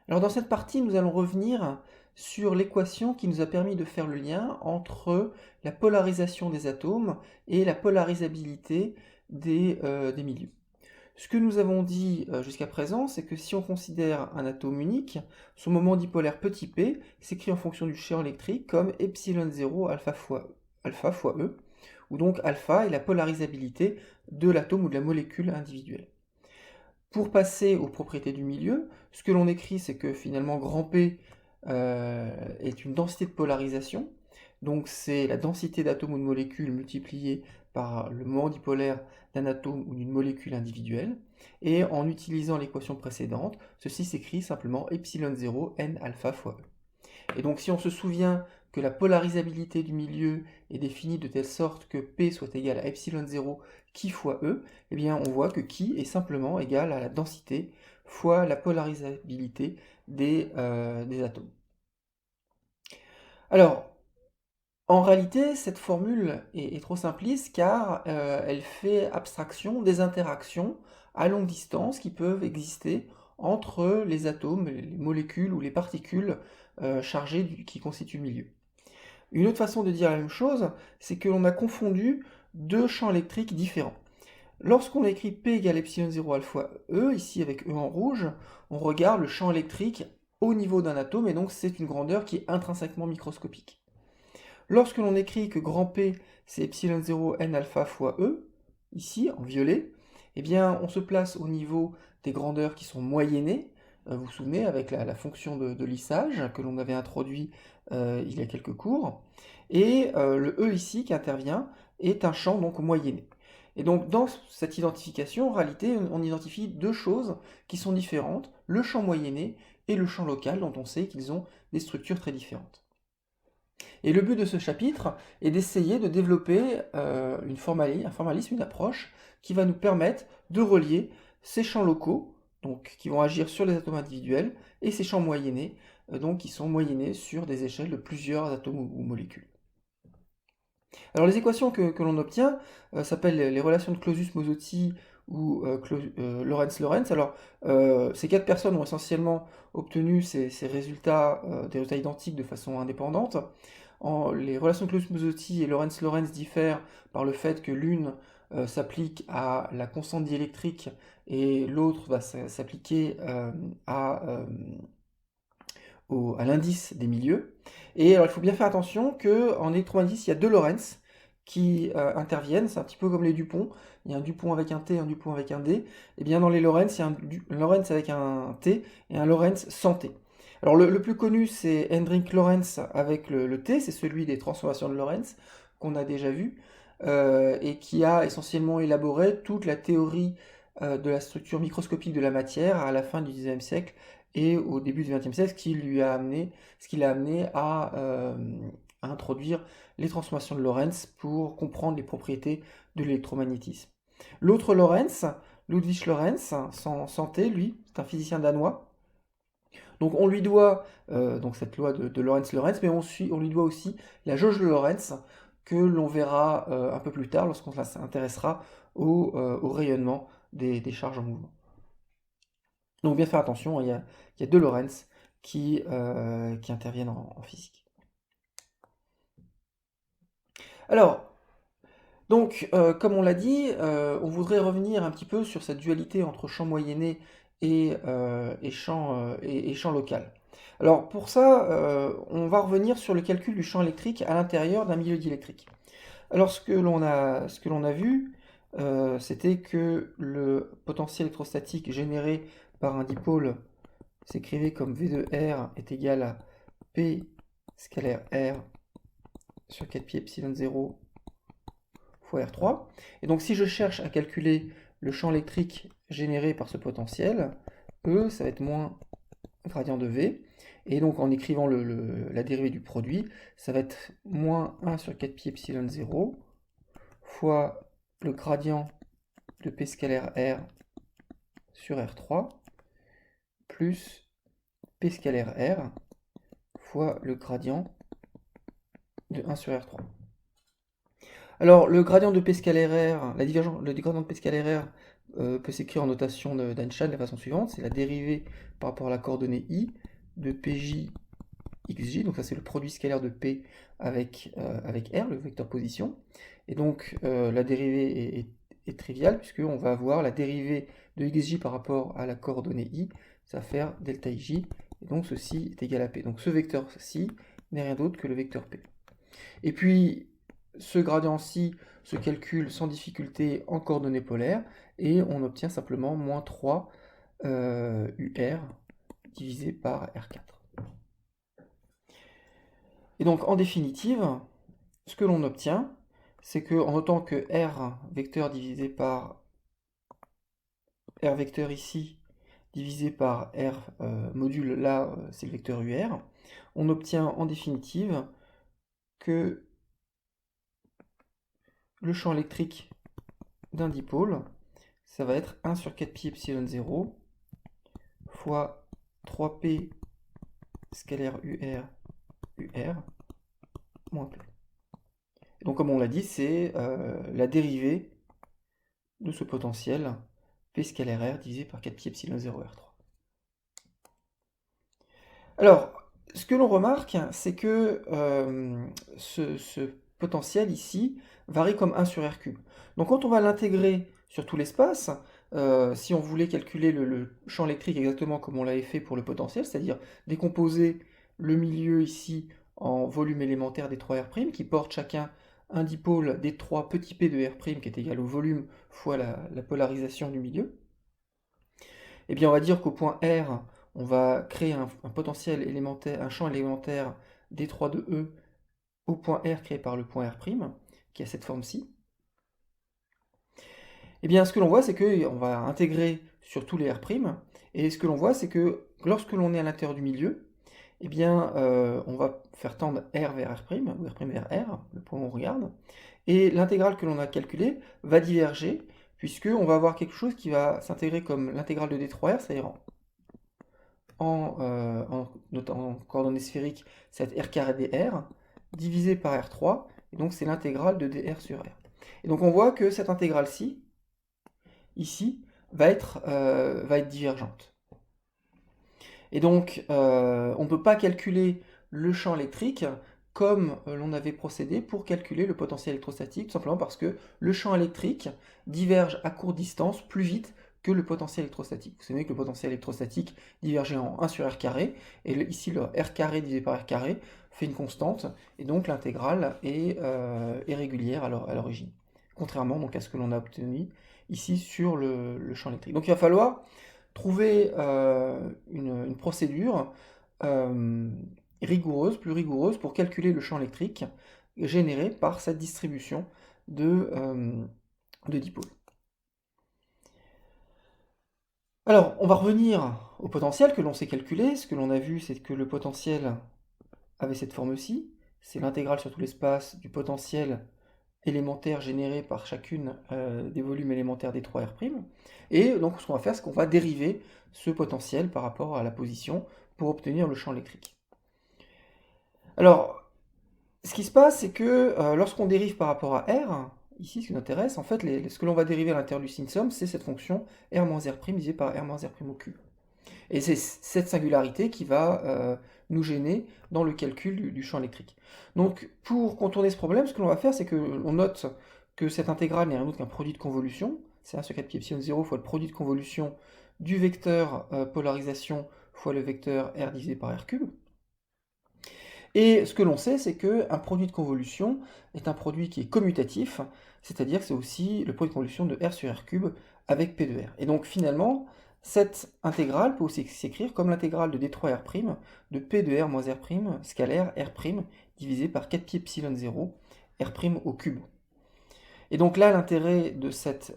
Alors dans cette partie, nous allons revenir sur l'équation qui nous a permis de faire le lien entre la polarisation des atomes et la polarisabilité des milieux. Ce que nous avons dit jusqu'à présent, c'est que si on considère un atome unique, son moment dipolaire petit p s'écrit en fonction du champ électrique comme epsilon 0 alpha fois E, où donc alpha est la polarisabilité de l'atome ou de la molécule individuelle. Pour passer aux propriétés du milieu, ce que l'on écrit, c'est que finalement grand P est une densité de polarisation, donc c'est la densité d'atomes ou de molécules multipliée par le moment dipolaire d'un atome ou d'une molécule individuelle, et en utilisant l'équation précédente, ceci s'écrit simplement epsilon 0 n alpha fois E. Et donc si on se souvient que la polarisabilité du milieu est définie de telle sorte que P soit égal à epsilon 0 qui fois E, eh bien on voit que qui est simplement égal à la densité fois la polarisabilité des atomes. Alors, en réalité, cette formule est trop simpliste car elle fait abstraction des interactions à longue distance qui peuvent exister entre les atomes, les molécules ou les particules chargées qui constituent le milieu. Une autre façon de dire la même chose, c'est que l'on a confondu deux champs électriques différents. Lorsqu'on écrit P égale epsilon 0 alpha E, ici avec E en rouge, on regarde le champ électrique au niveau d'un atome, et donc c'est une grandeur qui est intrinsèquement microscopique. Lorsque l'on écrit que grand P, c'est epsilon 0 n alpha fois E, ici en violet, eh bien on se place au niveau des grandeurs qui sont moyennées, vous vous souvenez, avec la fonction de lissage que l'on avait introduit il y a quelques cours, et le E ici qui intervient est un champ donc moyenné. Et donc dans cette identification, en réalité, on identifie deux choses qui sont différentes, le champ moyenné et le champ local, dont on sait qu'ils ont des structures très différentes. Et le but de ce chapitre est d'essayer de développer un formalisme, une approche qui va nous permettre de relier ces champs locaux, donc qui vont agir sur les atomes individuels, et ces champs moyennés, donc qui sont moyennés sur des échelles de plusieurs atomes ou molécules. Alors les équations que l'on obtient s'appellent les relations de Clausius-Mozotti ou Lorentz-Lorenz. Alors ces quatre personnes ont essentiellement obtenu ces résultats, des résultats identiques de façon indépendante. Les relations de Clausius-Mozotti et Lorentz-Lorenz diffèrent par le fait que l'une s'applique à la constante diélectrique et l'autre va s'appliquer à l'indice des milieux. Et alors il faut bien faire attention qu'en électromagnétisme, il y a deux Lorentz qui interviennent, c'est un petit peu comme les Dupont, il y a un Dupont avec un T, un Dupont avec un D, et bien dans les Lorentz, il y a un Lorentz avec un T et un Lorentz sans T. Alors le plus connu c'est Hendrik Lorentz avec le T, c'est celui des transformations de Lorentz qu'on a déjà vu, et qui a essentiellement élaboré toute la théorie de la structure microscopique de la matière à la fin du XIXe siècle et au début du XXe siècle, ce qui l'a amené à introduire les transformations de Lorentz pour comprendre les propriétés de l'électromagnétisme. L'autre Lorentz, Ludwig Lorentz, sans T, lui, c'est un physicien danois. Donc on lui doit donc cette loi de Lorentz-Lorentz, mais on lui doit aussi la jauge de Lorentz, que l'on verra un peu plus tard lorsqu'on s'intéressera au rayonnement des charges en mouvement. Donc bien faire attention, il y a deux Lorentz qui interviennent en physique. Alors, donc, comme on l'a dit, on voudrait revenir un petit peu sur cette dualité entre champ moyenné et champ local. Alors pour ça, on va revenir sur le calcul du champ électrique à l'intérieur d'un milieu diélectrique. Alors ce que l'on a vu, c'était que le potentiel électrostatique généré par un dipôle s'écrivait comme V de R est égal à P scalaire R sur 4 pi epsilon 0 fois R3. Et donc si je cherche à calculer le champ électrique généré par ce potentiel, E, ça va être moins gradient de V. Et donc en écrivant la dérivée du produit, ça va être moins 1 sur 4 pi epsilon 0 fois le gradient de P scalaire R sur R3 plus P scalaire R fois le gradient de 1 sur R3. Alors, le gradient de P scalaire R, le gradient de P scalaire R peut s'écrire en notation d'Einstein de la façon suivante, c'est la dérivée par rapport à la coordonnée i de pj xj, donc ça c'est le produit scalaire de p avec r, le vecteur position, et donc la dérivée est triviale puisqu'on va avoir la dérivée de xj par rapport à la coordonnée i, ça va faire delta ij, et donc ceci est égal à p. Donc ce vecteur-ci n'est rien d'autre que le vecteur p. Et puis ce gradient-ci se calcule sans difficulté en coordonnées polaires, et on obtient simplement moins 3 UR divisé par R4. Et donc en définitive, ce que l'on obtient, c'est qu'en notant que R vecteur divisé par R vecteur ici, divisé par R module là, c'est le vecteur UR, on obtient en définitive que le champ électrique d'un dipôle, ça va être 1 sur 4 pi epsilon 0 fois 3p scalaire UR moins P. Et donc comme on l'a dit, c'est la dérivée de ce potentiel P scalaire R divisé par 4 pi epsilon 0 R3. Alors, ce que l'on remarque, c'est que ce potentiel ici varie comme 1 sur R cube. Donc quand on va l'intégrer sur tout l'espace, si on voulait calculer le champ électrique exactement comme on l'avait fait pour le potentiel, c'est-à-dire décomposer le milieu ici en volume élémentaire des 3 R' qui portent chacun un dipôle des 3 petits p de R' qui est égal au volume fois la polarisation du milieu, eh bien on va dire qu'au point R, on va créer un potentiel élémentaire, un champ élémentaire D3 de E au point R créé par le point R', qui a cette forme-ci. Eh bien ce que l'on voit, c'est qu'on va intégrer sur tous les R', et ce que l'on voit, c'est que lorsque l'on est à l'intérieur du milieu, eh bien on va faire tendre R vers R', ou R' vers R, le point où on regarde, et l'intégrale que l'on a calculée va diverger, puisqu'on va avoir quelque chose qui va s'intégrer comme l'intégrale de D3R, c'est-à-dire en coordonnées sphériques, c'est R carré dr, divisé par R3, et donc c'est l'intégrale de dr sur R. Et donc on voit que cette intégrale-ci, ici, va être divergente. Et donc on ne peut pas calculer le champ électrique comme l'on avait procédé pour calculer le potentiel électrostatique, tout simplement parce que le champ électrique diverge à courte distance plus vite que le potentiel électrostatique. Vous savez que le potentiel électrostatique divergeait en 1 sur R carré, et ici le R carré divisé par R carré fait une constante, et donc l'intégrale est régulière à l'origine, contrairement donc à ce que l'on a obtenu ici sur le champ électrique. Donc il va falloir trouver une procédure rigoureuse, plus rigoureuse, pour calculer le champ électrique généré par cette distribution de dipôles. Alors, on va revenir au potentiel que l'on sait calculer. Ce que l'on a vu, c'est que le potentiel avait cette forme-ci. C'est l'intégrale sur tout l'espace du potentiel élémentaire généré par chacune des volumes élémentaires des 3 R'. Et donc, ce qu'on va faire, c'est qu'on va dériver ce potentiel par rapport à la position pour obtenir le champ électrique. Alors, ce qui se passe, c'est que lorsqu'on dérive par rapport à R, ici, ce qui nous intéresse, en fait, ce que l'on va dériver à l'intérieur du signe somme, c'est cette fonction R moins R' divisé par R moins R' au cube. Et c'est cette singularité qui va nous gêner dans le calcul du champ électrique. Donc, pour contourner ce problème, ce que l'on va faire, c'est qu'on note que cette intégrale n'est rien d'autre qu'un produit de convolution. C'est 1 sur 4 pi epsilon 0 fois le produit de convolution du vecteur polarisation fois le vecteur R divisé par R cube. Et ce que l'on sait, c'est qu'un produit de convolution est un produit qui est commutatif, c'est-à-dire que c'est aussi le produit de convolution de R sur R cube avec P de R. Et donc finalement, cette intégrale peut aussi s'écrire comme l'intégrale de D3R' de P de R moins R' scalaire R' divisé par 4 pi epsilon 0 R' au cube. Et donc là, l'intérêt de cette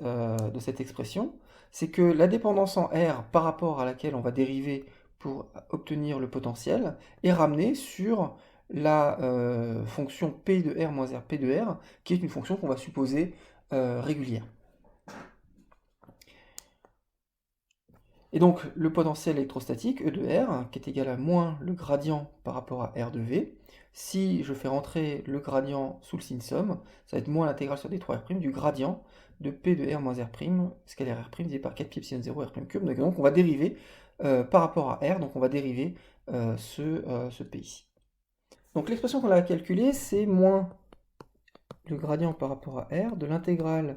expression, c'est que la dépendance en R par rapport à laquelle on va dériver pour obtenir le potentiel est ramenée sur la fonction P de R moins RP de R, qui est une fonction qu'on va supposer régulière. Et donc le potentiel électrostatique, E de R, qui est égal à moins le gradient par rapport à R de V, si je fais rentrer le gradient sous le signe somme, ça va être moins l'intégrale sur D3R' du gradient de P de R moins R', scalaire R' divisé par 4pi epsilon 0 R' cube. Donc on va dériver par rapport à R, donc on va dériver ce P ici. Donc l'expression qu'on a calculée, c'est moins le gradient par rapport à R de l'intégrale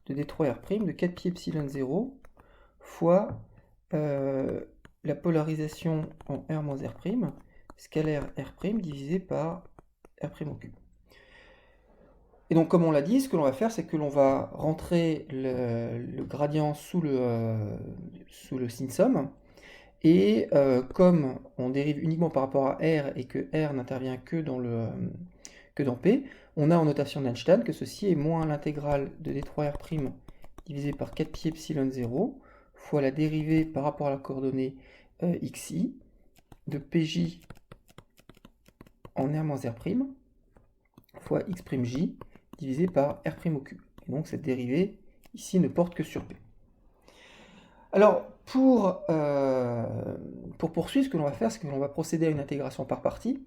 de D3R' de 4pi epsilon 0 fois la polarisation en R moins R', scalaire R' divisé par R' au cube. Et donc comme on l'a dit, ce que l'on va faire, c'est que l'on va rentrer le gradient sous le signe somme, et comme on dérive uniquement par rapport à R et que R n'intervient que dans P, on a en notation d'Einstein que ceci est moins l'intégrale de D3R' divisé par 4pi epsilon 0 fois la dérivée par rapport à la coordonnée xi de Pj en R moins R' fois x'j divisé par R' au cube. Et donc cette dérivée ici ne porte que sur P. Alors pour poursuivre, ce que l'on va faire, c'est que l'on va procéder à une intégration par partie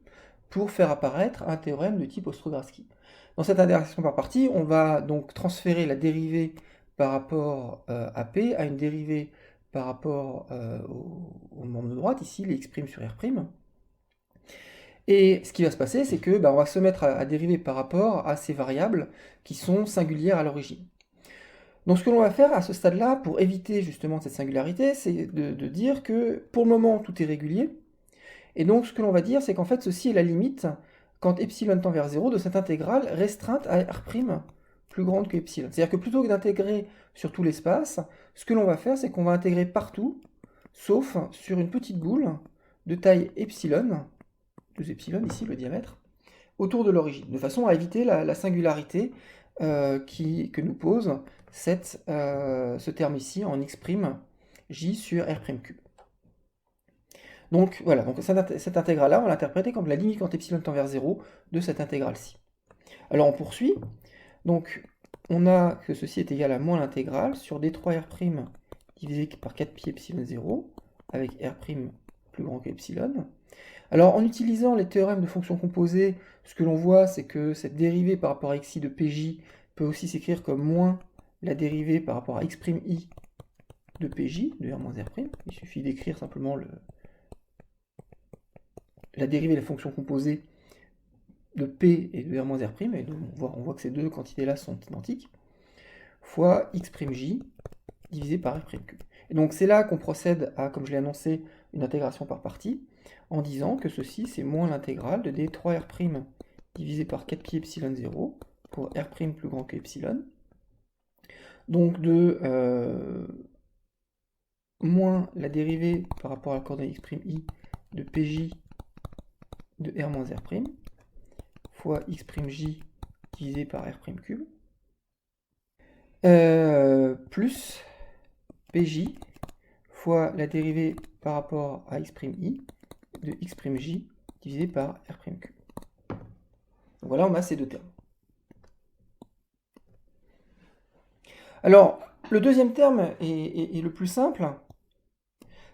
pour faire apparaître un théorème de type Ostrogradsky. Dans cette intégration par partie, on va donc transférer la dérivée par rapport à P à une dérivée par rapport au membre de droite, ici les x' sur R'. Et ce qui va se passer, c'est que on va se mettre à dériver par rapport à ces variables qui sont singulières à l'origine. Donc ce que l'on va faire à ce stade-là, pour éviter justement cette singularité, c'est de dire que pour le moment tout est régulier. Et donc ce que l'on va dire, c'est qu'en fait ceci est la limite, quand epsilon tend vers 0, de cette intégrale restreinte à R' plus grande que epsilon. C'est-à-dire que plutôt que d'intégrer sur tout l'espace, ce que l'on va faire, c'est qu'on va intégrer partout, sauf sur une petite boule de taille epsilon, 2 epsilon ici le diamètre, autour de l'origine, de façon à éviter la singularité que nous pose ce terme ici en x' j sur R' cube. Donc voilà, donc cette intégrale-là, on va l'interpréter comme la limite quand epsilon tend vers 0 de cette intégrale-ci. Alors on poursuit, donc on a que ceci est égal à moins l'intégrale sur D3R' divisé par 4pi epsilon 0 avec R' plus grand que epsilon. Alors en utilisant les théorèmes de fonctions composées, ce que l'on voit, c'est que cette dérivée par rapport à xi de Pj peut aussi s'écrire comme moins la dérivée par rapport à x'i de Pj, de R moins R'. Il suffit d'écrire simplement la dérivée de la fonction composée de P et de R moins R', et donc on voit que ces deux quantités-là sont identiques, fois x'j divisé par R'. Et donc c'est là qu'on procède à, comme je l'ai annoncé, une intégration par partie, en disant que ceci c'est moins l'intégrale de D3R' divisé par 4pi epsilon 0 pour R' plus grand que epsilon, donc de moins la dérivée par rapport à la coordonnée x'i de Pj de R moins R', fois x'j divisé par R' cube, plus Pj fois la dérivée par rapport à x'i de x'j divisé par R' cube. Donc voilà, on a ces deux termes. Alors, le deuxième terme est le plus simple,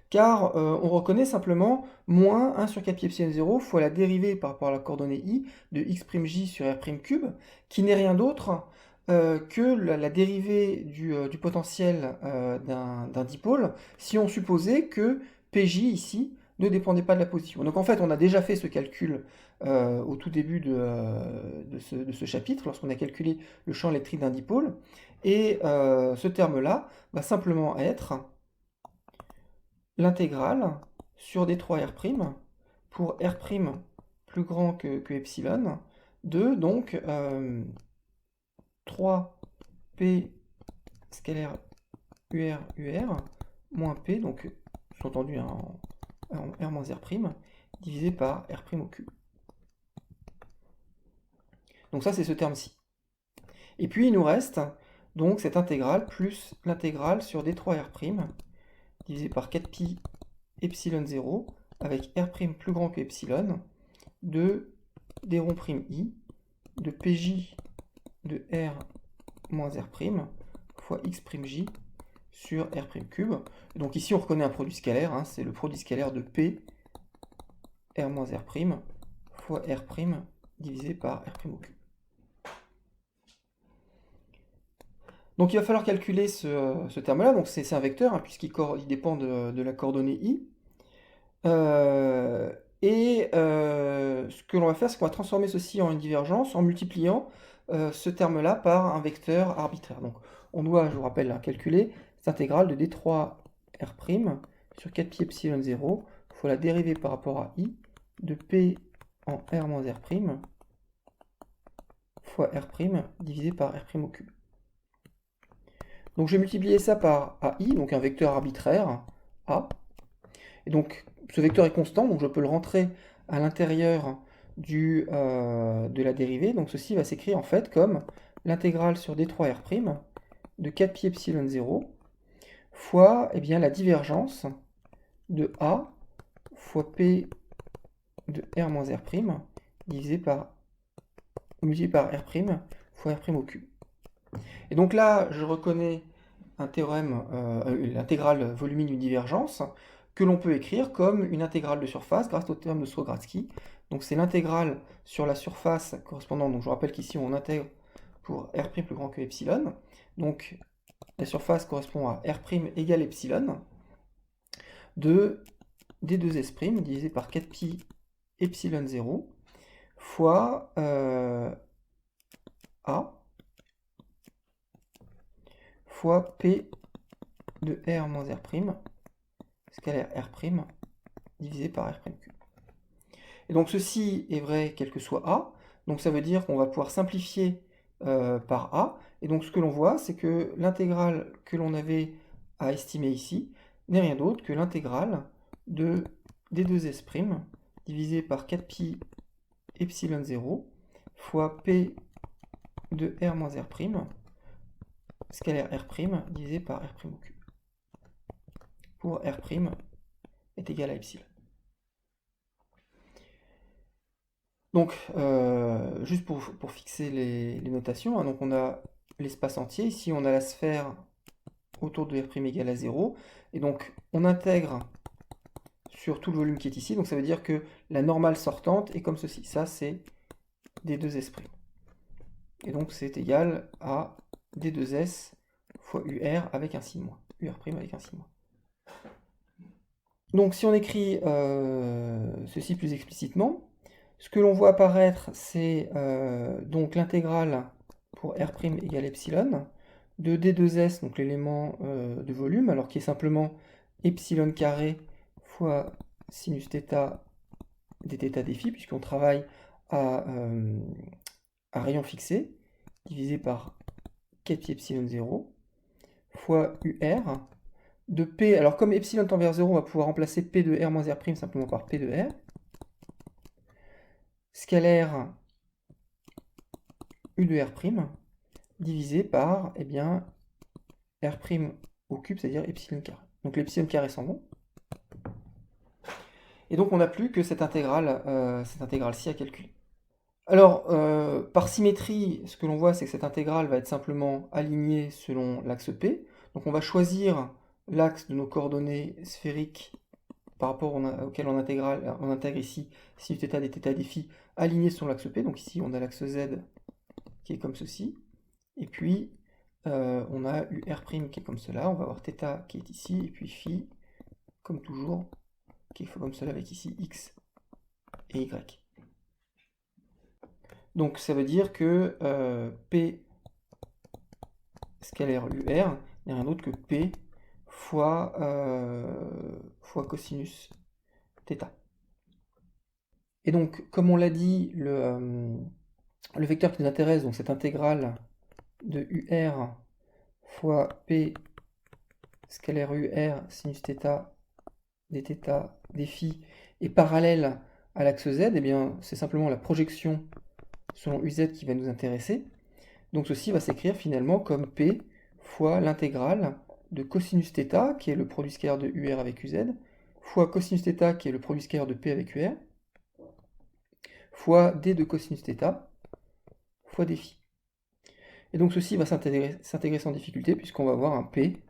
car on reconnaît simplement moins 1 sur 4pi epsilon 0 fois la dérivée par rapport à la coordonnée i de x'j sur R' cube, qui n'est rien d'autre que la dérivée du potentiel d'un dipôle, si on supposait que Pj ici ne dépendait pas de la position. Donc en fait, on a déjà fait ce calcul au tout début de ce chapitre, lorsqu'on a calculé le champ électrique d'un dipôle, et ce terme-là va simplement être l'intégrale sur D3R' pour R' plus grand que epsilon de donc 3P scalaire UR moins P, donc sous-entendu en R moins R', divisé par R' au cube. Donc ça c'est ce terme-ci. Et puis il nous reste donc cette intégrale plus l'intégrale sur D3R' divisé par 4pi epsilon 0 avec R' plus grand que epsilon de d rond' i de Pj de R moins R' fois x'j sur R' cube. Donc ici, on reconnaît un produit scalaire, hein, c'est le produit scalaire de P, R moins R' fois R' divisé par R' au cube. Donc il va falloir calculer ce terme-là, donc c'est un vecteur, hein, puisqu'il dépend de la coordonnée i. Ce que l'on va faire, c'est qu'on va transformer ceci en une divergence en multipliant ce terme-là par un vecteur arbitraire. Donc on doit, je vous rappelle, calculer cette intégrale de d3 r' sur 4pi epsilon 0 fois la dérivée par rapport à i de p en r moins r' fois r' divisé par r' au cube. Donc je vais multiplier ça par AI, donc un vecteur arbitraire, A. Et donc ce vecteur est constant, donc je peux le rentrer à l'intérieur de la dérivée. Donc ceci va s'écrire en fait comme l'intégrale sur d3r' de 4pi epsilon 0 fois la divergence de A fois P de R moins R' divisé par multiplié par R' fois R' au cube. Et donc là, je reconnais un théorème, l'intégrale volumique d'une divergence, que l'on peut écrire comme une intégrale de surface grâce au théorème de Strogatsky. Donc c'est l'intégrale sur la surface correspondant, donc je vous rappelle qu'ici on intègre pour R' plus grand que epsilon. Donc la surface correspond à R' égale epsilon de d2s' divisé par 4pi epsilon 0 fois A fois P de R moins R', scalaire R' divisé par R' cube. Et donc ceci est vrai quel que soit A, donc ça veut dire qu'on va pouvoir simplifier par A, et donc ce que l'on voit, c'est que l'intégrale que l'on avait à estimer ici n'est rien d'autre que l'intégrale de d2s' divisé par 4pi epsilon 0 fois P de R moins R', scalaire R' divisé par R' au cube, pour R' est égal à epsilon. Donc, juste pour fixer les notations, hein, donc on a l'espace entier, ici on a la sphère autour de R' égale à 0, et donc on intègre sur tout le volume qui est ici, donc ça veut dire que la normale sortante est comme ceci, ça c'est d2s'. Et donc c'est égal à d2s fois UR avec un signe moins, UR' avec un signe moins. Donc si on écrit ceci plus explicitement, ce que l'on voit apparaître, c'est donc l'intégrale pour R' égale epsilon de d2s, donc l'élément de volume, alors qui est simplement epsilon carré fois sinus θ dθ dφ, puisqu'on travaille à rayon fixé, divisé par 4pi epsilon 0, fois UR, de P, alors comme epsilon tend vers 0, on va pouvoir remplacer P de R moins R' simplement par P de R, scalaire U de R', divisé par, R' au cube, c'est-à-dire epsilon carré. Donc l'epsilon carré s'en vont. Et donc on n'a plus que cette intégrale-ci à calculer. Alors, par symétrie, ce que l'on voit, c'est que cette intégrale va être simplement alignée selon l'axe P. Donc on va choisir l'axe de nos coordonnées sphériques par rapport auquel on intègre ici sinus θ dθ dφ aligné sur l'axe P. Donc ici, on a l'axe Z qui est comme ceci. Et puis, on a UR' qui est comme cela. On va avoir θ qui est ici. Et puis phi, comme toujours, qui est comme cela avec ici X et Y. Donc ça veut dire que P scalaire UR n'est rien d'autre que P fois cosinus θ. Et donc, comme on l'a dit, le vecteur qui nous intéresse, donc cette intégrale de UR fois P scalaire UR sinus θ dθ dφ est parallèle à l'axe Z, et bien c'est simplement la projection selon UZ qui va nous intéresser. Donc ceci va s'écrire finalement comme P fois l'intégrale de cosinus θ, qui est le produit scalaire de UR avec UZ, fois cosinus θ, qui est le produit scalaire de P avec UR, fois d de cosinus θ, fois dφ. Et donc ceci va s'intégrer sans difficulté, puisqu'on va avoir un P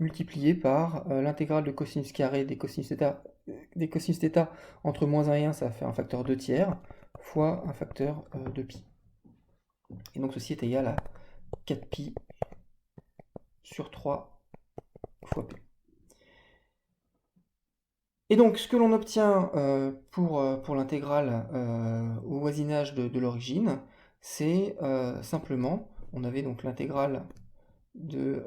multiplié par l'intégrale de cosinus carré des cosinus θ entre moins 1 et 1, ça va faire un facteur 2 tiers, fois un facteur de pi. Et donc ceci est égal à 4pi sur 3 fois p. Et donc ce que l'on obtient pour l'intégrale au voisinage de l'origine, c'est simplement, on avait donc l'intégrale de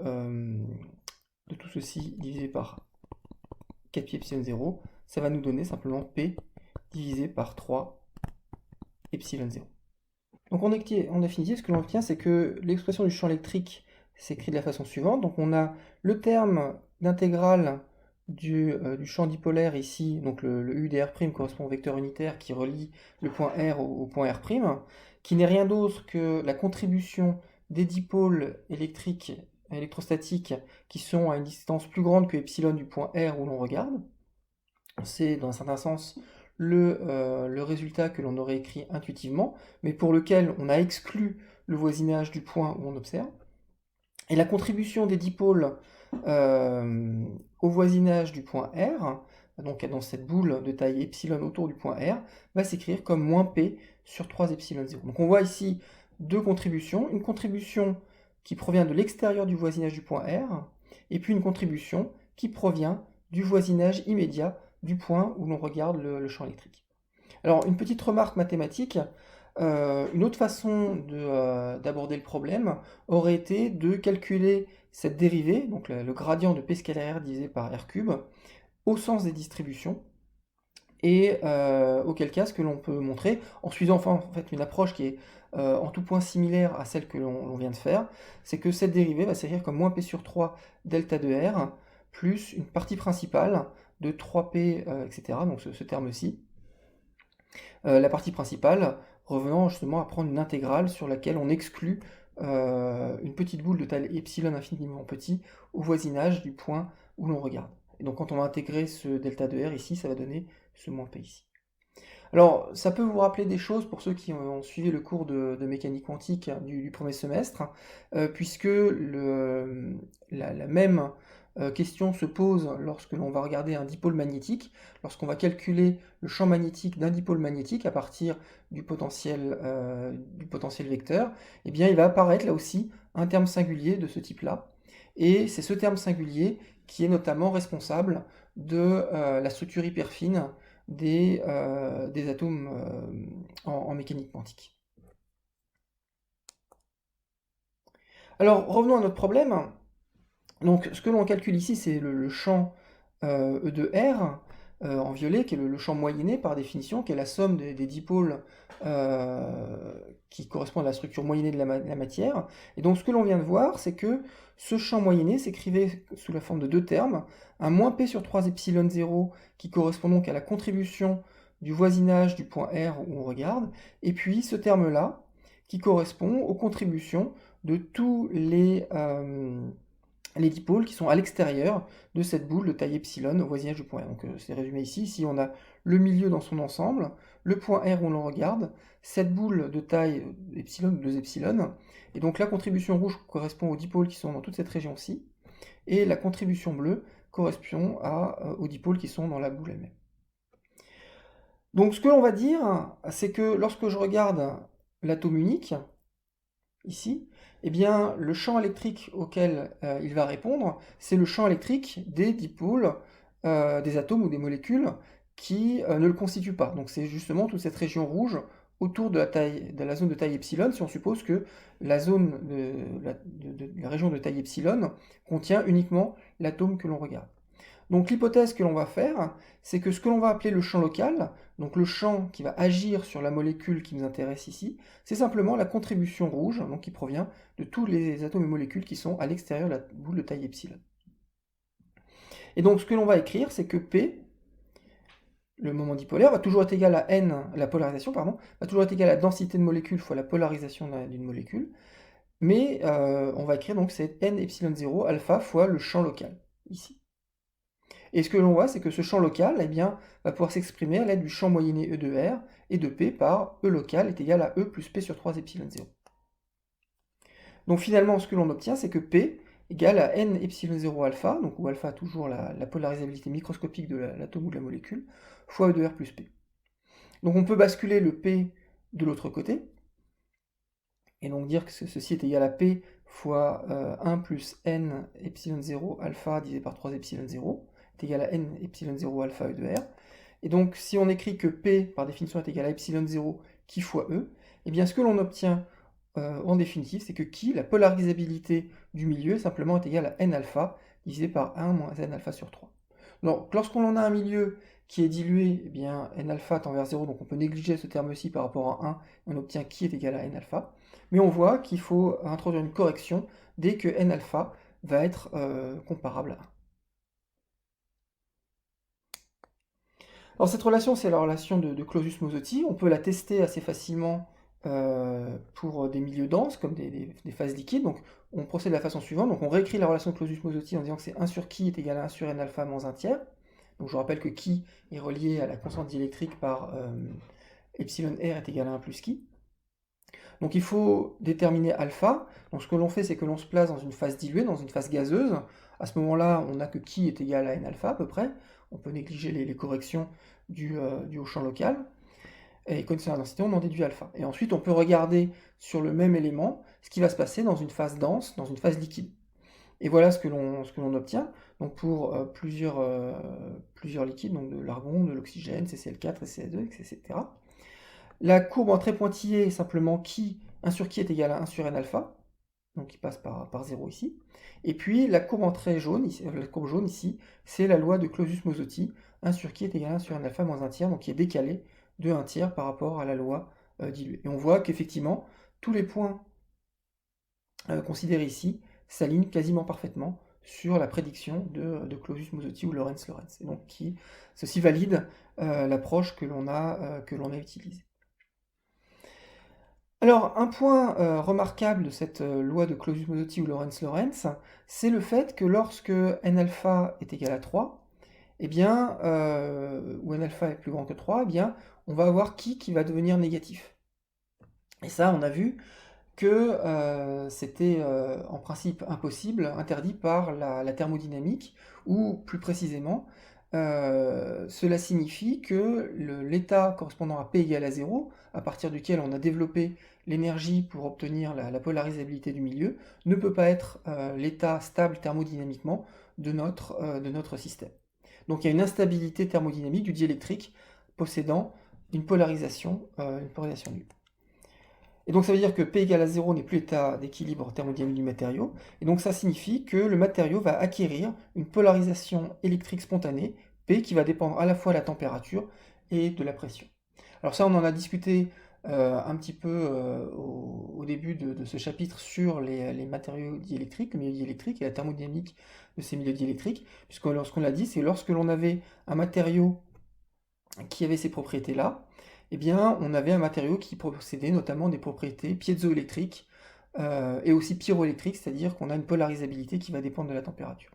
tout ceci divisé par 4pi epsilon 0, ça va nous donner simplement p divisé par 3 epsilon 0. Donc en définitive, ce que l'on obtient, c'est que l'expression du champ électrique s'écrit de la façon suivante. Donc on a le terme d'intégrale du champ dipolaire ici, donc le U de R' correspond au vecteur unitaire qui relie le point R au point R', qui n'est rien d'autre que la contribution des dipôles électrostatiques qui sont à une distance plus grande que epsilon du point R où l'on regarde. C'est dans un certain sens le résultat que l'on aurait écrit intuitivement, mais pour lequel on a exclu le voisinage du point où on observe. Et la contribution des dipôles au voisinage du point R, donc dans cette boule de taille epsilon autour du point R, va s'écrire comme moins P sur 3 epsilon 0. Donc on voit ici deux contributions, une contribution qui provient de l'extérieur du voisinage du point R, et puis une contribution qui provient du voisinage immédiat du point où l'on regarde le champ électrique. Alors, une petite remarque mathématique, une autre façon d'aborder le problème aurait été de calculer cette dérivée, donc le gradient de P scalaire R divisé par R cube, au sens des distributions, et auquel cas, ce que l'on peut montrer, en suivant en fait une approche qui est en tout point similaire à celle que l'on vient de faire, c'est que cette dérivée va s'écrire comme moins P sur 3 delta de R, plus une partie principale de 3P, etc., donc ce terme-ci. La partie principale revenant justement à prendre une intégrale sur laquelle on exclut une petite boule de taille epsilon infiniment petit au voisinage du point où l'on regarde. Et donc quand on va intégrer ce delta de R ici, ça va donner ce moins P ici. Alors, ça peut vous rappeler des choses pour ceux qui ont suivi le cours de mécanique quantique du premier semestre, puisque la même question se pose lorsque l'on va regarder un dipôle magnétique, lorsqu'on va calculer le champ magnétique d'un dipôle magnétique à partir du potentiel vecteur, eh bien il va apparaître là aussi un terme singulier de ce type-là, et c'est ce terme singulier qui est notamment responsable de la structure hyper fine des atomes en mécanique quantique. Alors revenons à notre problème. Donc ce que l'on calcule ici, c'est le champ E de R en violet, qui est le champ moyenné par définition, qui est la somme des dipôles qui correspondent à la structure moyennée de la matière. Et donc ce que l'on vient de voir, c'est que ce champ moyenné s'écrivait sous la forme de deux termes, un moins P sur 3 epsilon 0 qui correspond donc à la contribution du voisinage du point R où on regarde, et puis ce terme-là qui correspond aux contributions de tous les dipôles qui sont à l'extérieur de cette boule de taille epsilon au voisinage du point R. Donc c'est résumé ici. Ici on a le milieu dans son ensemble, le point R où l'on regarde, cette boule de taille epsilon ou 2 epsilon, et donc la contribution rouge correspond aux dipôles qui sont dans toute cette région-ci, et la contribution bleue correspond aux dipôles qui sont dans la boule elle-même. Donc ce que l'on va dire, c'est que lorsque je regarde l'atome unique, ici, eh bien, le champ électrique auquel il va répondre, c'est le champ électrique des dipôles, des atomes ou des molécules qui ne le constituent pas. Donc c'est justement toute cette région rouge autour de la zone de taille epsilon, si on suppose que la zone la région de taille epsilon contient uniquement l'atome que l'on regarde. Donc l'hypothèse que l'on va faire, c'est que ce que l'on va appeler le champ local, donc le champ qui va agir sur la molécule qui nous intéresse ici, c'est simplement la contribution rouge, donc qui provient de tous les atomes et molécules qui sont à l'extérieur de la boule de taille epsilon. Et donc ce que l'on va écrire, c'est que P, le moment dipolaire, va toujours être égal à N, la polarisation, pardon, va toujours être égal à la densité de molécules fois la polarisation d'une molécule, mais on va écrire donc c'est N epsilon 0 alpha fois le champ local, ici. Et ce que l'on voit, c'est que ce champ local eh bien, va pouvoir s'exprimer à l'aide du champ moyenné E de R et de P par E local est égal à E plus P sur 3 epsilon 0. Donc finalement, ce que l'on obtient, c'est que P égale à n epsilon 0 alpha, donc où alpha a toujours la polarisabilité microscopique de l'atome ou de la molécule, fois E de R plus P. Donc on peut basculer le P de l'autre côté, et donc dire que ceci est égal à P fois 1 plus n epsilon 0 alpha divisé par 3 epsilon 0 est égal à n epsilon 0 alpha E de R. Et donc si on écrit que P par définition est égal à epsilon 0 qui fois E, et bien ce que l'on obtient en définitive, c'est que qui, la polarisabilité du milieu, simplement est égale à n alpha divisé par 1 moins n alpha sur 3. Donc lorsqu'on a un milieu qui est dilué, eh bien n alpha tend vers 0, donc on peut négliger ce terme-ci par rapport à 1, on obtient qui est égal à n alpha. Mais on voit qu'il faut introduire une correction dès que n alpha va être comparable à 1. Alors cette relation, c'est la relation de Clausius-Mozotti. On peut la tester assez facilement pour des milieux denses, comme des phases liquides. Donc on procède de la façon suivante. Donc on réécrit la relation de Clausius-Mozotti en disant que c'est 1 sur qui est égal à 1 sur n alpha moins 1 tiers. Donc je vous rappelle que qui est relié à la constante diélectrique par epsilon r est égal à 1 plus qui. Donc il faut déterminer alpha. Donc ce que l'on fait, c'est que l'on se place dans une phase diluée, dans une phase gazeuse. À ce moment-là, on n'a que qui est égal à n alpha à peu près. On peut négliger les corrections du haut champ local. Et connaissant la densité, on en déduit alpha. Et ensuite, on peut regarder sur le même élément ce qui va se passer dans une phase dense, dans une phase liquide. Et voilà ce que l'on obtient. Donc pour plusieurs liquides, donc de l'argon, de l'oxygène, CCl4, CCl2, etc. La courbe en trait pointillé est simplement qui, 1 sur qui est égal à 1 sur n alpha, donc qui passe par 0 ici. Et puis la courbe en trait jaune, la courbe jaune ici, c'est la loi de Clausius-Mozotti, 1 sur qui est égal à 1 sur n alpha moins 1 tiers, donc qui est décalé de 1 tiers par rapport à la loi diluée. Et on voit qu'effectivement, tous les points considérés ici s'alignent quasiment parfaitement sur la prédiction de Clausius-Mozotti ou Lorentz-Lorenz. Et donc ceci valide l'approche que l'on a utilisée. Alors, un point remarquable de cette loi de Clausius-Mozotti ou Lorentz-Lorenz, c'est le fait que lorsque n alpha est égal à 3, eh bien, ou n alpha est plus grand que 3, eh bien, on va avoir qui va devenir négatif. Et ça, on a vu que c'était en principe impossible, interdit par la thermodynamique, ou plus précisément, cela signifie que l'état correspondant à P égale à 0, à partir duquel on a développé l'énergie pour obtenir la polarisabilité du milieu, ne peut pas être l'état stable thermodynamiquement de notre système. Donc il y a une instabilité thermodynamique du diélectrique possédant une polarisation nulle. Et donc ça veut dire que P égale à 0 n'est plus l'état d'équilibre thermodynamique du matériau, et donc ça signifie que le matériau va acquérir une polarisation électrique spontanée, P, qui va dépendre à la fois de la température et de la pression. Alors ça, on en a discuté un petit peu au début de ce chapitre sur les matériaux diélectriques, le milieu diélectrique et la thermodynamique de ces milieux diélectriques, puisque lorsqu'on l'a dit, c'est lorsque l'on avait un matériau qui avait ces propriétés-là, eh bien, on avait un matériau qui possédait notamment des propriétés piézoélectriques et aussi pyroélectriques, c'est-à-dire qu'on a une polarisabilité qui va dépendre de la température.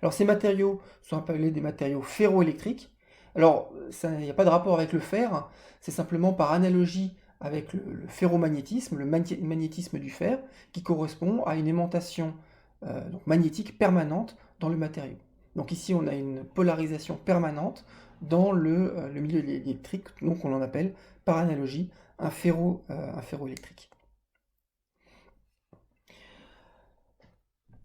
Alors ces matériaux sont appelés des matériaux ferroélectriques. Alors, il n'y a pas de rapport avec le fer, c'est simplement par analogie avec le ferromagnétisme, le magnétisme du fer, qui correspond à une aimantation donc magnétique permanente dans le matériau. Donc ici, on a une polarisation permanente dans le milieu électrique, donc on en appelle par analogie un ferroélectrique.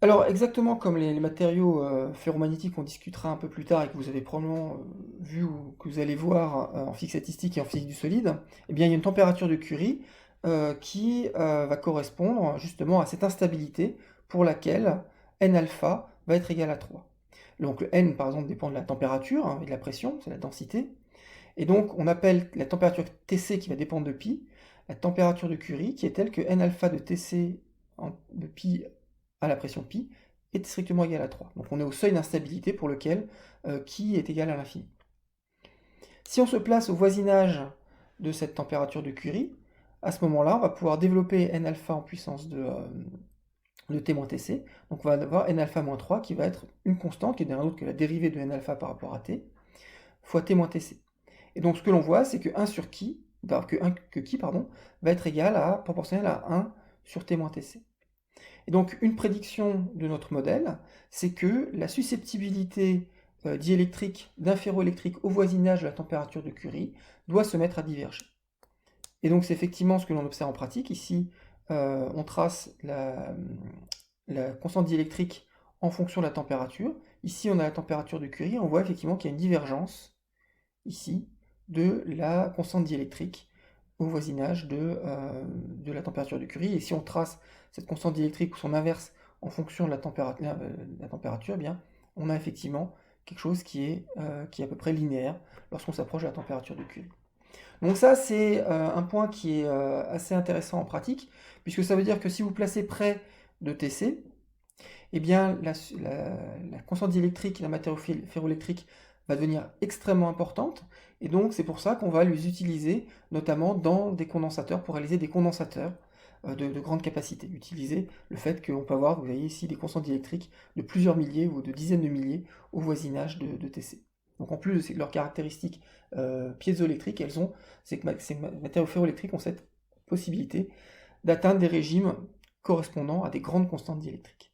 Alors exactement comme les matériaux ferromagnétiques, on discutera un peu plus tard et que vous avez probablement vu ou que vous allez voir en physique statistique et en physique du solide, eh bien il y a une température de Curie qui va correspondre justement à cette instabilité pour laquelle n alpha va être égal à 3. Donc le n par exemple dépend de la température et de la pression, c'est la densité. Et donc on appelle la température Tc qui va dépendre de pi, la température de Curie qui est telle que n alpha de Tc de pi à la pression pi est strictement égal à 3. Donc on est au seuil d'instabilité pour lequel qui est égal à l'infini. Si on se place au voisinage de cette température de Curie, à ce moment-là, on va pouvoir développer n alpha en puissance de t moins tc. Donc on va avoir n alpha moins 3 qui va être une constante, qui n'est rien d'autre que la dérivée de n alpha par rapport à t, fois t moins tc. Et donc ce que l'on voit, c'est que 1 sur qui, va être égal à proportionnel à 1 sur t moins tc. Et donc une prédiction de notre modèle, c'est que la susceptibilité diélectrique d'un ferroélectrique au voisinage de la température de Curie doit se mettre à diverger. Et donc c'est effectivement ce que l'on observe en pratique. Ici, on trace la constante diélectrique en fonction de la température. Ici, on a la température de Curie. On voit effectivement qu'il y a une divergence, ici, de la constante diélectrique au voisinage de la température de Curie. Et si on trace cette constante diélectrique ou son inverse en fonction de la température, eh bien, on a effectivement quelque chose qui est à peu près linéaire lorsqu'on s'approche de la température de Curie. Donc ça, c'est un point qui est assez intéressant en pratique, puisque ça veut dire que si vous placez près de TC, eh bien la constante diélectrique d'un matériau ferroélectrique va devenir extrêmement importante, et donc c'est pour ça qu'on va les utiliser notamment dans des condensateurs pour réaliser des condensateurs de grande capacité. Utiliser le fait qu'on peut avoir, vous voyez ici, des constantes diélectriques de plusieurs milliers ou de dizaines de milliers au voisinage de TC. Donc en plus de leurs caractéristiques piézoélectriques, ces matériaux ferroélectriques ont cette possibilité d'atteindre des régimes correspondant à des grandes constantes diélectriques.